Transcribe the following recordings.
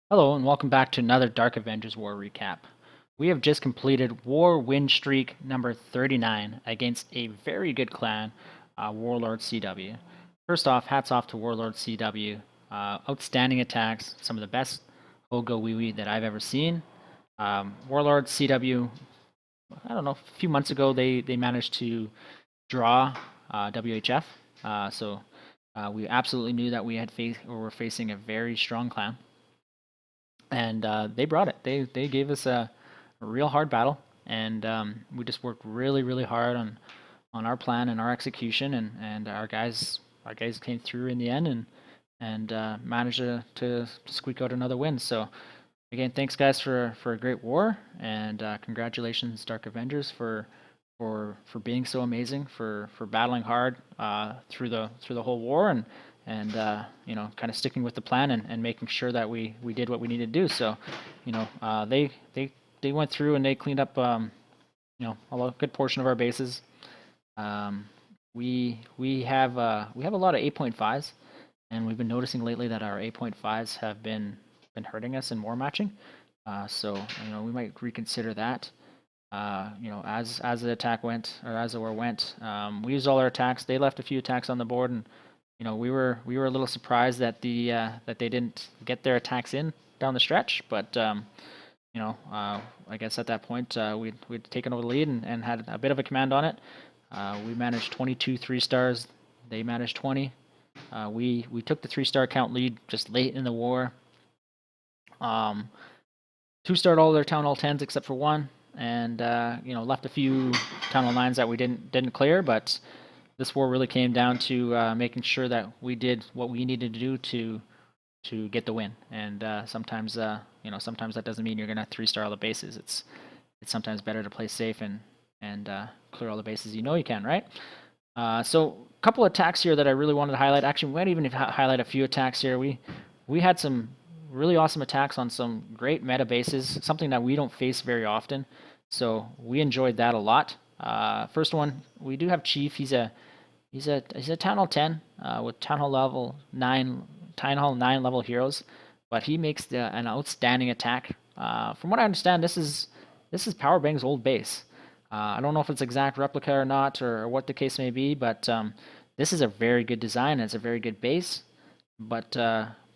Hello and welcome back to another Darc Avengers War recap. We have just completed War win streak number 39 against a very good clan, Warlord CW. First off, hats off to Warlord CW. Outstanding attacks, some of the best Ogo Wee that I've ever seen. Warlord CW, I don't know, a few months ago they managed to draw WHF, so we absolutely knew that we were facing a very strong clan. And they brought it. They gave us a real hard battle, and we just worked really hard on our plan and our execution, and our guys came through in the end and managed to squeak out another win. So again, thanks guys for a great war, and congratulations Darc Avengers for being so amazing, for battling hard through the whole war, and you know, kind of sticking with the plan and making sure that we did what we needed to do. So, you know, they went through and they cleaned up, you know, a good portion of our bases. We have a lot of 8.5s, and we've been noticing lately that our 8.5s have been hurting us in war matching. So, you know, we might reconsider that. You know, as the attack went, or as the war went, we used all our attacks. They left a few attacks on the board, and you know, we were a little surprised that that they didn't get their attacks in down the stretch. But you know, I guess at that point we'd taken over the lead and had a bit of a command on it. We managed 22 3-stars. They managed 20. We took the 3-star count lead just late in the war. 2-starred all their Town Hall 10s except for one, and you know, left a few Town Hall 9s that we didn't clear, but this war really came down to making sure that we did what we needed to do to get the win. And sometimes, you know, sometimes that doesn't mean you're going to 3-star all the bases. It's sometimes better to play safe and clear all the bases you know you can, right? So a couple of attacks here that I really wanted to highlight. Actually, we might even highlight a few attacks here. We had some really awesome attacks on some great meta bases, something that we don't face very often. So we enjoyed that a lot. First one, we do have Chief. He's a Town Hall 10 with Town Hall 9 level heroes, but he makes an outstanding attack. From what I understand, this is Powerbang's old base. I don't know if it's exact replica or not, or what the case may be, but this is a very good design. And it's a very good base, but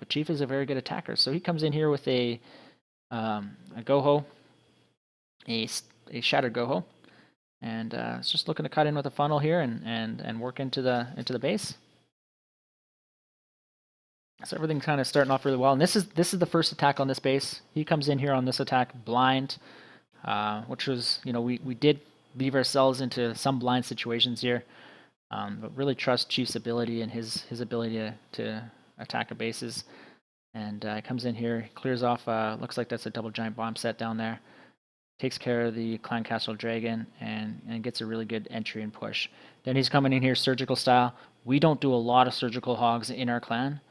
Chief is a very good attacker. So he comes in here with a GoHo, a Shattered GoHo. And it's just looking to cut in with a funnel here and work into the base. So everything's kind of starting off really well. And this is the first attack on this base. He comes in here on this attack blind, which was, you know, we did leave ourselves into some blind situations here, but really trust Chief's ability and his ability to attack our bases. And comes in here, clears off. Looks like that's a double giant bomb set down there. Takes care of the Clan Castle Dragon and gets a really good entry and push. Then he's coming in here surgical style. We don't do a lot of surgical hogs in our clan.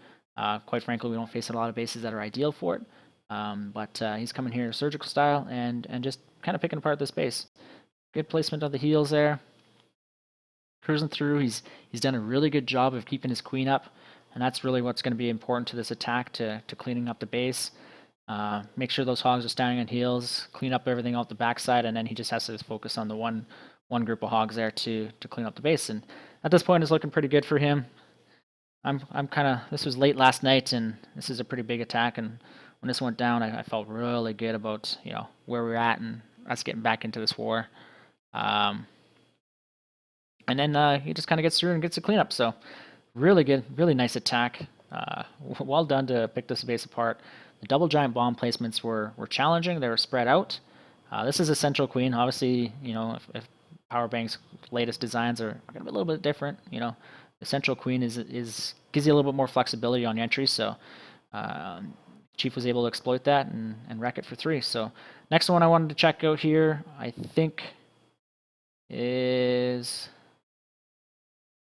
Quite frankly, we don't face a lot of bases that are ideal for it. But he's coming here surgical style and just kind of picking apart this base. Good placement of the heals there. Cruising through. He's done a really good job of keeping his queen up, and that's really what's going to be important to this attack, to cleaning up the base. Make sure those hogs are standing on heels, clean up everything out the backside, and then he just has to focus on the one group of hogs there to clean up the base. And at this point, it's looking pretty good for him. I'm kind of, this was late last night, and this is a pretty big attack. And when this went down, I felt really good about, you know, where we're at and us getting back into this war. And then he just kind of gets through and gets a cleanup. So really good, really nice attack. Well done to pick this base apart. The double giant bomb placements were challenging. They were spread out. This is a central queen. Obviously, you know, if Powerbang's latest designs are going to be a little bit different, you know, the central queen is gives you a little bit more flexibility on the entry. So Chief was able to exploit that and wreck it for 3. So next one I wanted to check out here, I think, is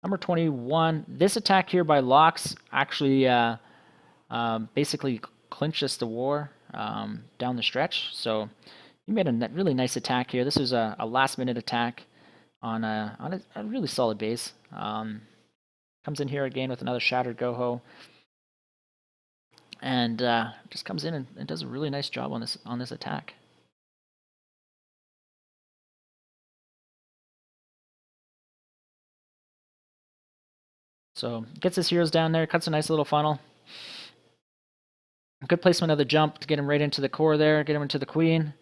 number 21. This attack here by Locks actually basically clinches the war down the stretch. So he made a really nice attack here. This was a last-minute attack on a really solid base. Comes in here again with another Shattered GoHo, and just comes in and does a really nice job on this attack. So gets his heroes down there, cuts a nice little funnel. Good placement of the jump to get him right into the core there, get him into the queen.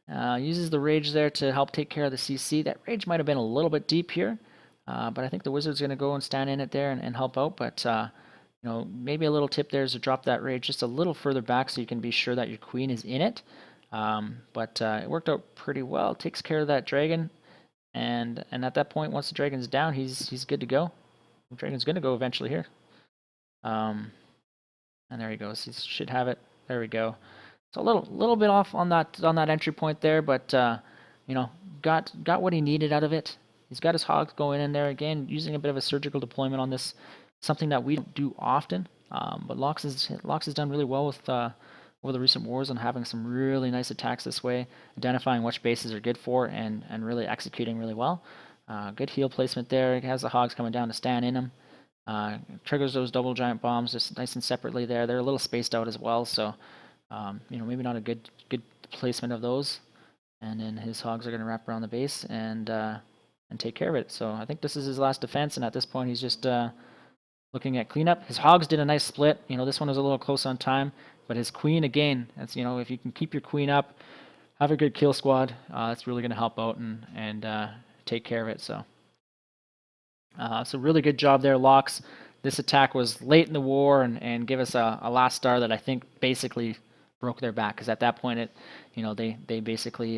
Uses the rage there to help take care of the CC. That rage might have been a little bit deep here, but I think the wizard's going to go and stand in it there and help out. But you know, maybe a little tip there is to drop that rage just a little further back so you can be sure that your queen is in it. But it worked out pretty well. Takes care of that dragon, and at that point, once the dragon's down, he's good to go. The dragon's going to go eventually here. And there he goes. He should have it. There we go. So a little bit off on that entry point there, but you know, got what he needed out of it. He's got his hogs going in there again, using a bit of a surgical deployment on this, something that we don't do often. But Lox has done really well with over the recent wars on having some really nice attacks this way, identifying which bases are good for, and really executing really well. Good heal placement there. He has the hogs coming down to stand in him. Triggers those double giant bombs just nice and separately there. They're a little spaced out as well, so you know, maybe not a good placement of those. And then his hogs are going to wrap around the base and take care of it. So I think this is his last defense, and at this point he's just looking at cleanup. His hogs did a nice split. You know, this one was a little close on time, but his queen again. That's, you know, if you can keep your queen up, have a good kill squad, that's really going to help out and take care of it. So. So really good job there, Lox. This attack was late in the war and gave us a last star that I think basically broke their back, because at that point they basically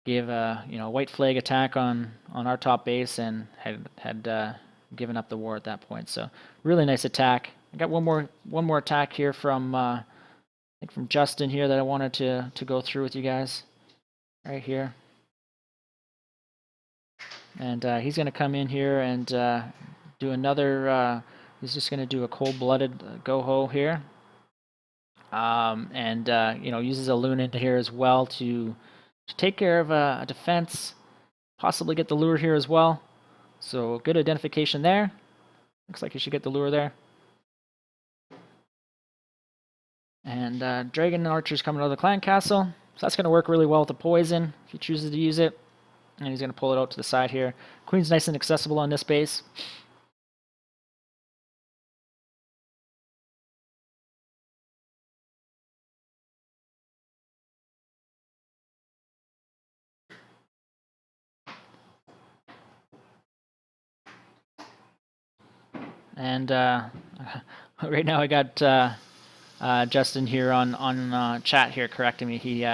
gave a white flag attack on our top base and had given up the war at that point. So really nice attack. I got one more attack here from I think from Justin here that I wanted to go through with you guys right here. And he's going to come in here and do another, he's just going to do a cold-blooded GoHo here. And, you know, uses a Loon into here as well to take care of a defense, possibly get the lure here as well. So good identification there. Looks like he should get the lure there. And Dragon Archer's coming out of the clan castle. So that's going to work really well with the poison if he chooses to use it. And he's going to pull it out to the side here. Queen's nice and accessible on this base. And right now I got Justin here on chat here correcting me. He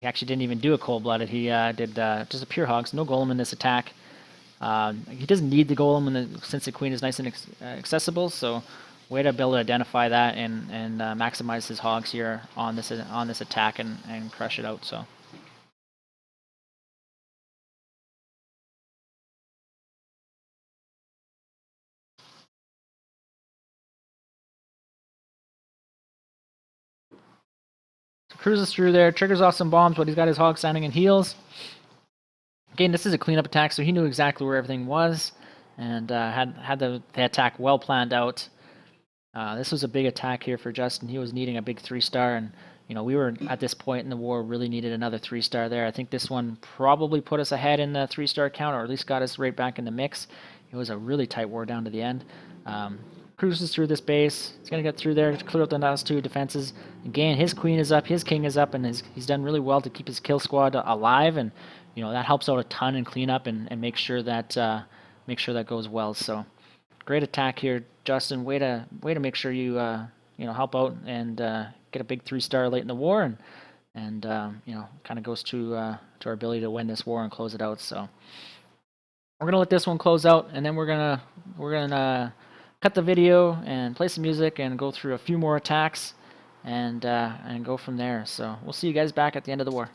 actually didn't even do a cold-blooded. He did just a pure hogs. No golem in this attack. He doesn't need the golem since the queen is nice and accessible. So way to be able to identify that and maximize his hogs here on this attack and crush it out. So. Cruises through there, triggers off some bombs, but he's got his hog standing in heals. Again, this is a cleanup attack, so he knew exactly where everything was and had the attack well planned out. This was a big attack here for Justin. He was needing a big 3-star, and you know, we were at this point in the war really needed another 3-star there. I think this one probably put us ahead in the 3-star count, or at least got us right back in the mix. It was a really tight war down to the end. Cruises through this base. He's going to get through there to clear out the last 2 defenses. Again, his queen is up, his king is up, and he's done really well to keep his kill squad alive, and you know, that helps out a ton in cleanup and make sure that goes well. So great attack here, Justin. Way to make sure you help out and get a big 3-star late in the war, and you know, kind of goes to our ability to win this war and close it out. So we're gonna let this one close out, and then we're gonna cut the video and play some music and go through a few more attacks and go from there. So we'll see you guys back at the end of the war.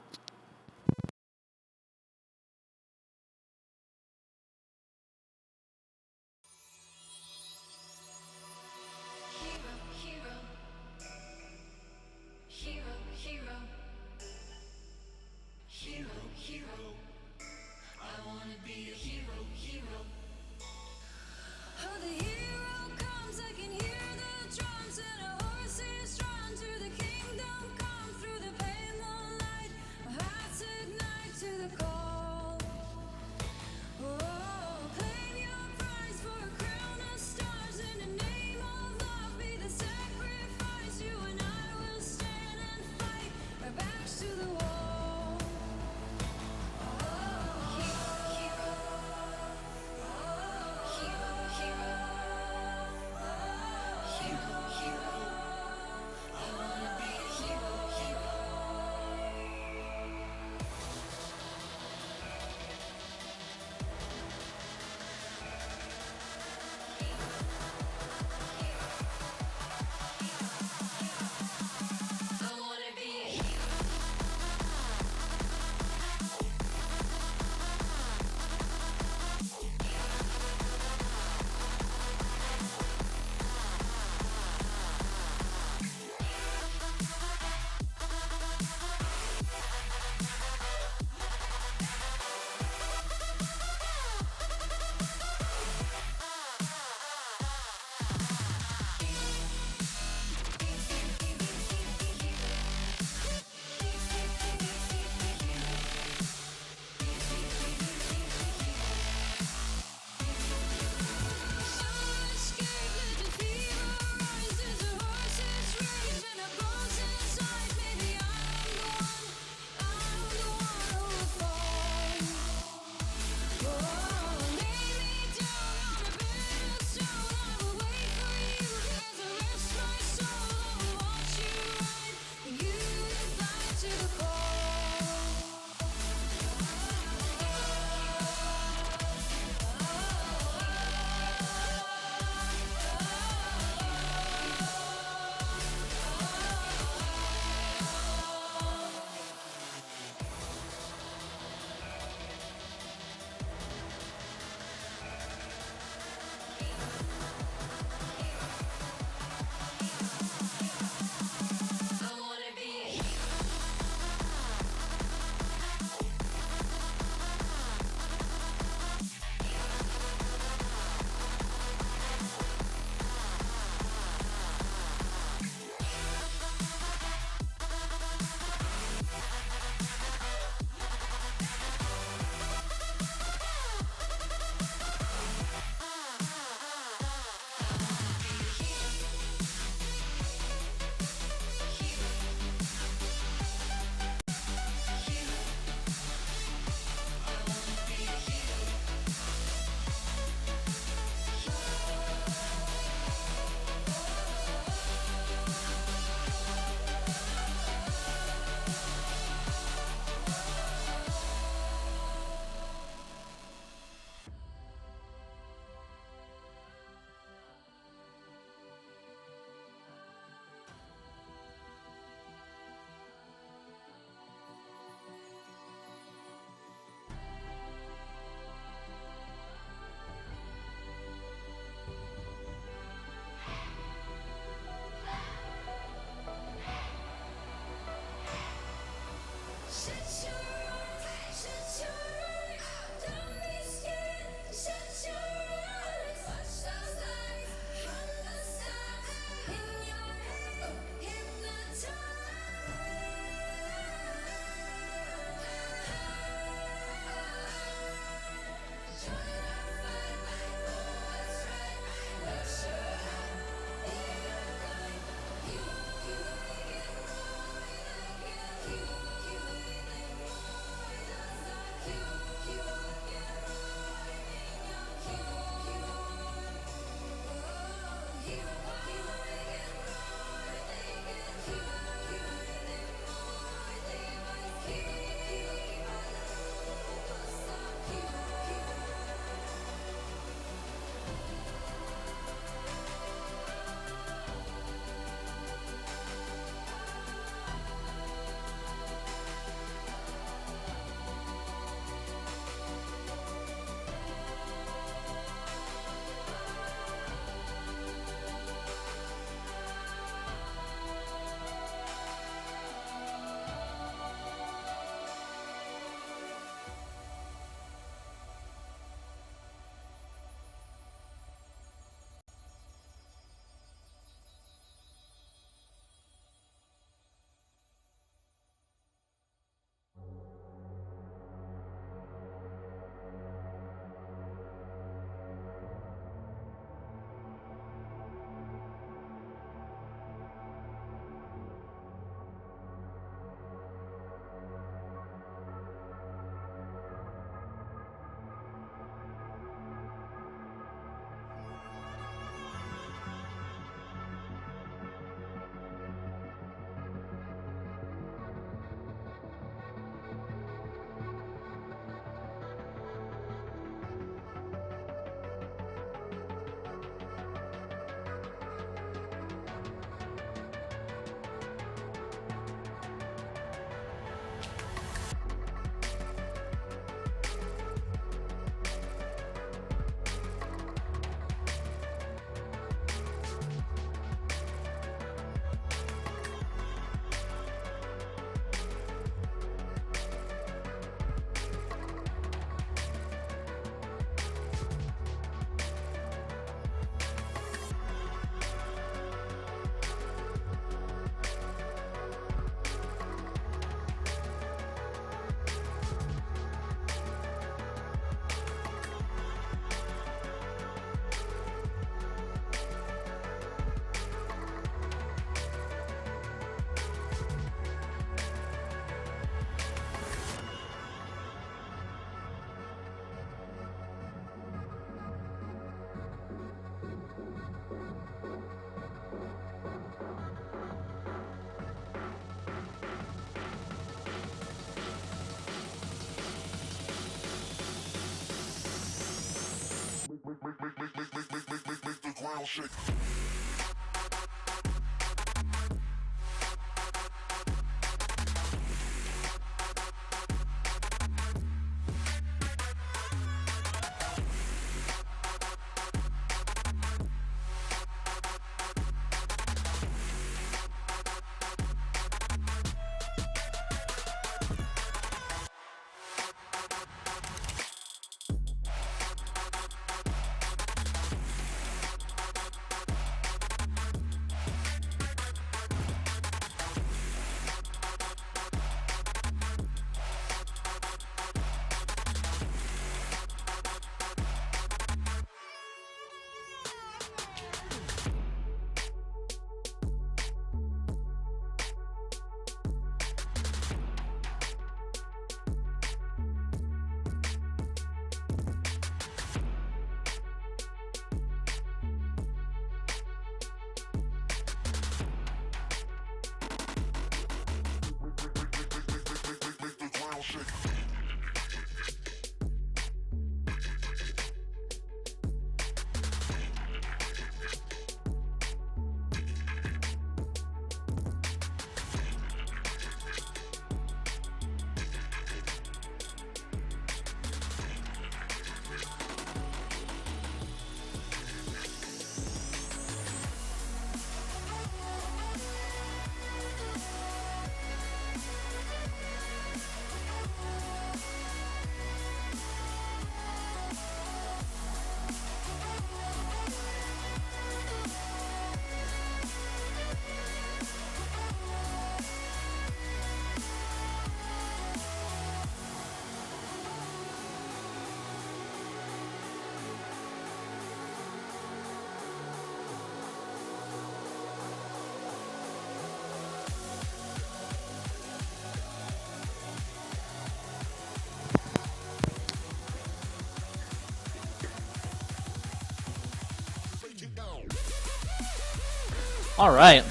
All right.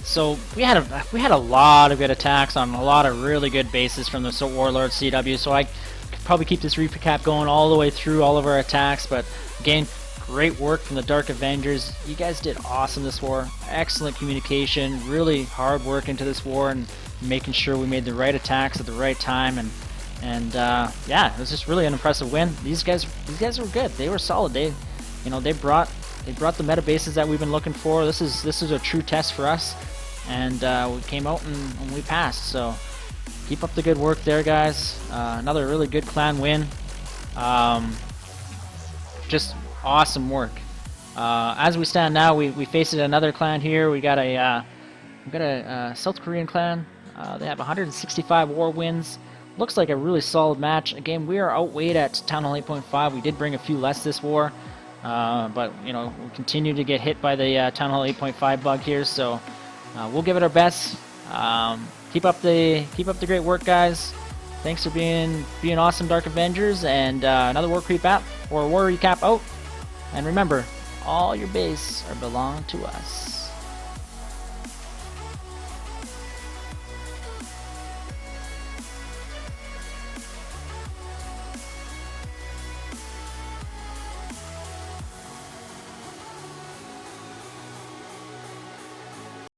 So we had a lot of good attacks on a lot of really good bases from the Warlord CW. So I could probably keep this recap going all the way through all of our attacks. But again, great work from the Darc Avengers. You guys did awesome this war. Excellent communication. Really hard work into this war and making sure we made the right attacks at the right time. And yeah, it was just really an impressive win. These guys were good. They were solid. They brought the meta bases that we've been looking for. This is a true test for us, and we came out and we passed. So keep up the good work there, guys. Another really good clan win. Just awesome work. As we stand now, we faced another clan here. We got a South Korean clan. They have 165 war wins. Looks like a really solid match. Again, we are outweighed at Town Hall 8.5. We did bring a few less this war. But we continue to get hit by the Town Hall 8.5 bug here, so we'll give it our best. Keep up the great work, guys. Thanks for being awesome, Darc Avengers, and another war recap out. And remember, all your base belong to us.